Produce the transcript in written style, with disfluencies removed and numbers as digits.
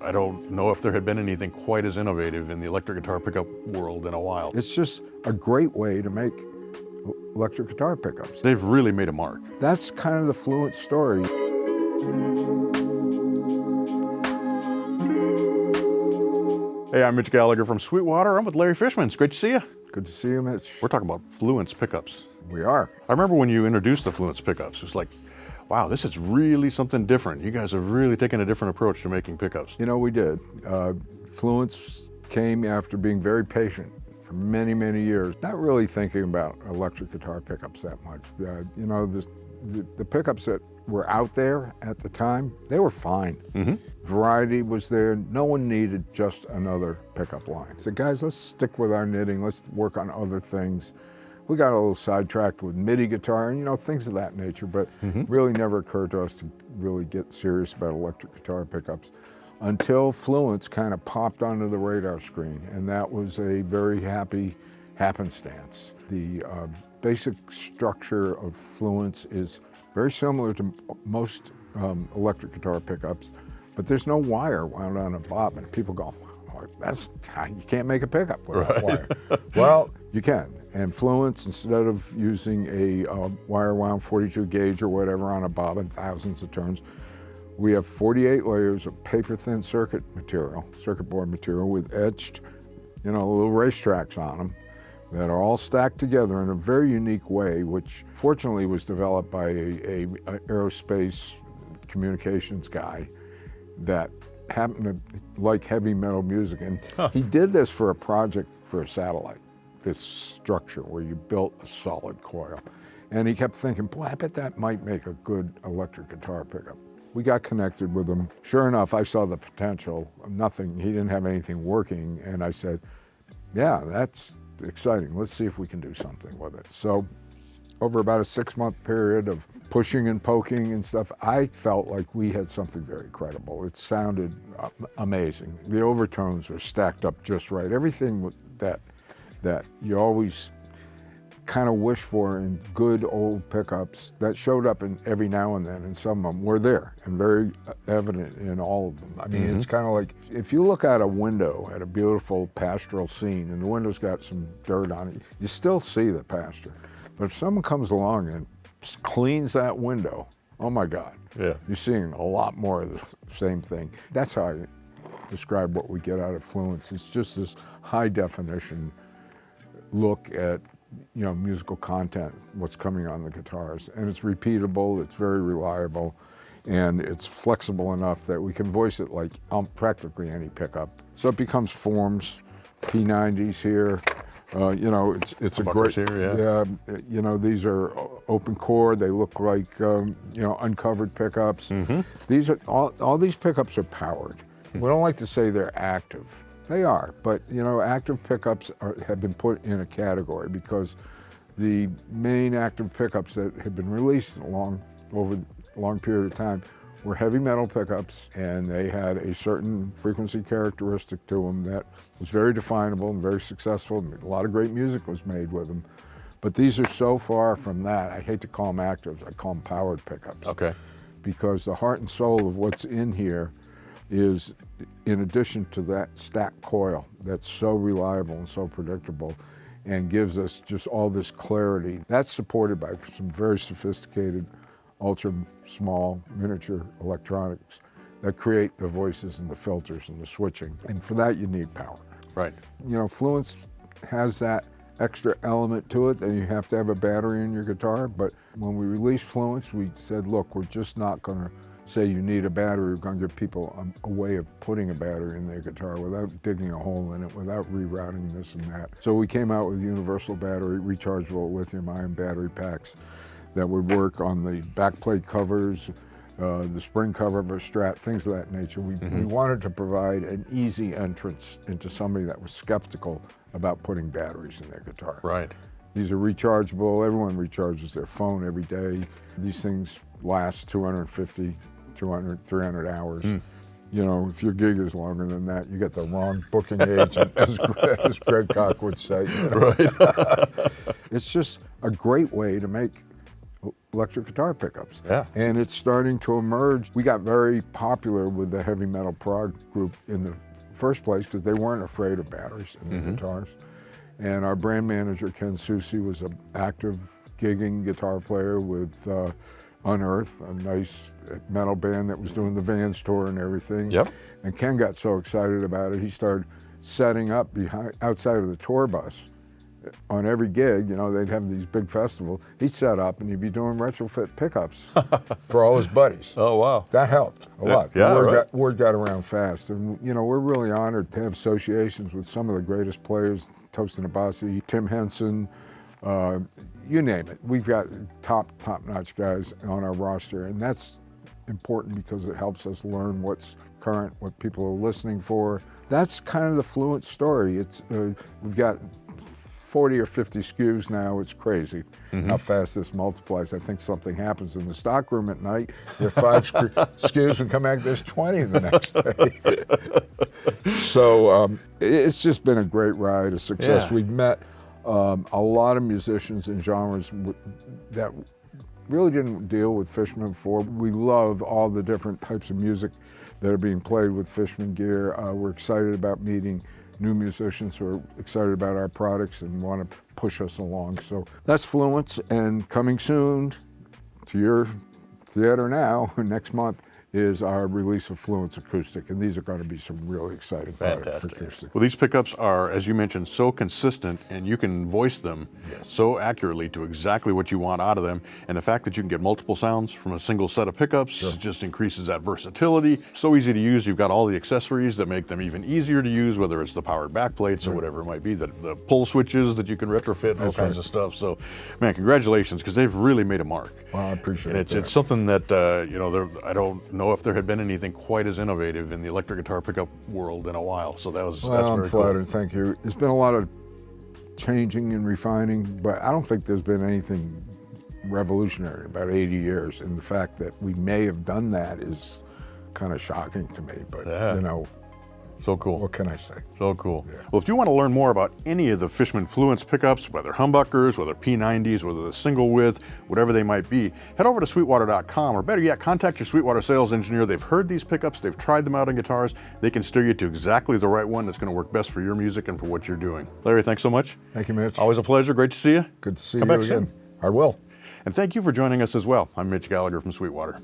I don't know if there had been anything quite as innovative in the electric guitar pickup world in a while. It's just a great way to make electric guitar pickups. They've really made a mark. That's kind of the Fluence story. Hey, I'm Mitch Gallagher from Sweetwater. I'm with Larry Fishman. It's great to see you. Good to see you, Mitch. We're talking about Fluence pickups. We are. I remember when you introduced the Fluence pickups, it was like, wow, this is really something different. You guys have really taken a different approach to making pickups. You know, we did. Fluence came after being very patient for many, many years, not really thinking about electric guitar pickups that much. You know, the pickups that were out there at the time, they were fine. Mm-hmm. Variety was there. No one needed just another pickup line. I said, guys, let's stick with our knitting. Let's work on other things. We got a little sidetracked with MIDI guitar and, you know, things of that nature, but really never occurred to us to really get serious about electric guitar pickups until Fluence kind of popped onto the radar screen, and that was a very happy happenstance. The basic structure of Fluence is very similar to most electric guitar pickups, but there's no wire wound on a bobbin. People go, oh, you can't make a pickup without wire. Well, you can. And Fluence, instead of using a wire wound 42 gauge or whatever on a bobbin, thousands of turns, we have 48 layers of paper thin circuit board material with etched, you know, little racetracks on them that are all stacked together in a very unique way, which fortunately was developed by a aerospace communications guy that happened to like heavy metal music. And he did this for a project for a satellite, this structure where you built a solid coil. And he kept thinking, boy, I bet that might make a good electric guitar pickup. We got connected with him. Sure enough, I saw the potential. He didn't have anything working. And I said, yeah, that's exciting. Let's see if we can do something with it. So over about a 6-month period of pushing and poking and stuff, I felt like we had something very credible. It sounded amazing. The overtones were stacked up just right. Everything that you always kind of wish for in good old pickups that showed up in every now and then, and some of them were there and very evident in all of them. I mean, it's kind of like if you look out a window at a beautiful pastoral scene and the window's got some dirt on it, you still see the pasture. But if someone comes along and cleans that window, oh my God, you're seeing a lot more of the same thing. That's how I describe what we get out of Fluence. It's just this high definition look at, you know, musical content, what's coming on the guitars. And it's repeatable, it's very reliable, and it's flexible enough that we can voice it like practically any pickup. So it becomes forms, P90s here. You know, it's a great, here, you know, these are open chord. They look like, you know, uncovered pickups. These are, all these pickups are powered. We don't like to say they're active. They are, but you know, active pickups have been put in a category because the main active pickups that have been released over a long period of time were heavy metal pickups, and they had a certain frequency characteristic to them that was very definable and very successful. A lot of great music was made with them, but these are so far from that. I hate to call them actives, I call them powered pickups. Okay. Because the heart and soul of what's in here is, in addition to that stacked coil that's so reliable and so predictable and gives us just all this clarity, that's supported by some very sophisticated, ultra small miniature electronics that create the voices and the filters and the switching. And for that, you need power. Right. You know, Fluence has that extra element to it that you have to have a battery in your guitar. But when we released Fluence, we said, look, we're just not going to say you need a battery. We're going to give people a way of putting a battery in their guitar without digging a hole in it, without rerouting this and that. So we came out with universal battery, rechargeable lithium-ion battery packs that would work on the backplate covers, the spring cover of a Strat, things of that nature. We wanted to provide an easy entrance into somebody that was skeptical about putting batteries in their guitar. Right. These are rechargeable. Everyone recharges their phone every day. These things last 250, 200, 300 hours. You know, if your gig is longer than that, you get the wrong booking agent, as Greg Koch would say. You know? Right. It's just a great way to make electric guitar pickups. Yeah. And it's starting to emerge. We got very popular with the heavy metal prog group in the first place because they weren't afraid of batteries in the guitars. And our brand manager, Ken Susi, was an active gigging guitar player with Unearth, a nice metal band that was doing the Vans tour and everything. Yep. And Ken got so excited about it, he started setting up outside of the tour bus. On every gig, you know, they'd have these big festivals. He'd set up and he'd be doing retrofit pickups for all his buddies. Oh, wow. That helped a lot. Yeah, Word got around fast. And, you know, we're really honored to have associations with some of the greatest players, Tosin Abasi, Tim Henson, you name it. We've got top-notch guys on our roster, and that's important because it helps us learn what's current, what people are listening for. That's kind of the Fluence story. It's we've got 40 or 50 SKUs now. It's crazy how fast this multiplies. I think something happens in the stockroom at night. You have 5 SKUs and come back, there's 20 the next day. So it's just been a great ride, a success. Yeah. We've met a lot of musicians in genres that really didn't deal with Fishman before. We love all the different types of music that are being played with Fishman gear. We're excited about meeting new musicians who are excited about our products and want to push us along. So that's Fluence, and coming soon to your theater now, next month, is our release of Fluence Acoustic, and these are going to be some really exciting products for acoustic. Well, these pickups are, as you mentioned, so consistent, and you can voice them so accurately to exactly what you want out of them. And the fact that you can get multiple sounds from a single set of pickups just increases that versatility. So easy to use. You've got all the accessories that make them even easier to use, whether it's the powered back plates or whatever it might be, the pull switches that you can retrofit, and all kinds of stuff. So, man, congratulations, because they've really made a mark. Well, I appreciate it. It's something that, you know, I don't know if there had been anything quite as innovative in the electric guitar pickup world in a while. So that's very I'm flattered, cool. thank you. There's been a lot of changing and refining, but I don't think there's been anything revolutionary in about 80 years. And the fact that we may have done that is kind of shocking to me, but you know, so cool. What can I say? So cool. Yeah. Well, if you want to learn more about any of the Fishman Fluence pickups, whether humbuckers, whether P90s, whether the single width, whatever they might be, head over to sweetwater.com, or better yet, contact your Sweetwater sales engineer. They've heard these pickups, they've tried them out on guitars. They can steer you to exactly the right one that's going to work best for your music and for what you're doing. Larry, thanks so much. Thank you, Mitch. Always a pleasure. Great to see you. Good to see Come you back again. soon. I will. And thank you for joining us as well. I'm Mitch Gallagher from Sweetwater.